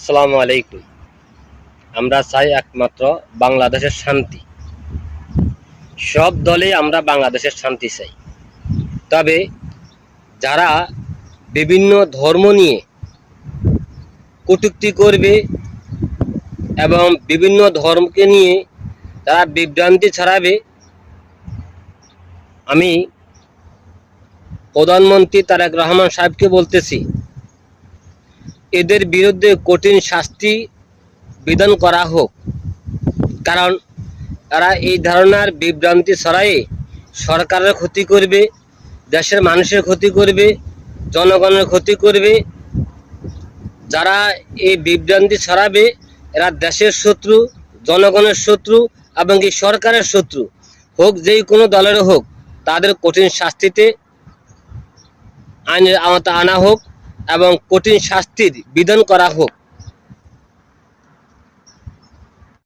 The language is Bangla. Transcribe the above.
আসসালামু আলাইকুম। আমরা চাই একমাত্র বাংলাদেশের শান্তি। সব দলে আমরা বাংলাদেশের শান্তি চাই। তবে যারা বিভিন্ন ধর্ম নিয়ে কটূক্তি করবে এবং বিভিন্ন ধর্মকে নিয়ে তারা বিভ্রান্তি ছড়াবে, আমি প্রধানমন্ত্রী তারেক রহমান সাহেবকে বলতেছি, এদের বিরুদ্ধে কঠিন শাস্তি বিধান করা হোক। কারণ তারা এই ধরনের বিভ্রান্তি ছড়ায়ে সরকারের ক্ষতি করবে, দেশের মানুষের ক্ষতি করবে, জনগণের ক্ষতি করবে। যারা এই বিভ্রান্তি ছড়াবে এরা দেশের শত্রু, জনগণের শত্রু এবং এই সরকারের শত্রু। হোক যেই কোনো দলের হোক, তাদের কঠিন শাস্তিতে আইনের আওতা আনা হোক এবং কঠিন শাস্তির বিধান করা হোক।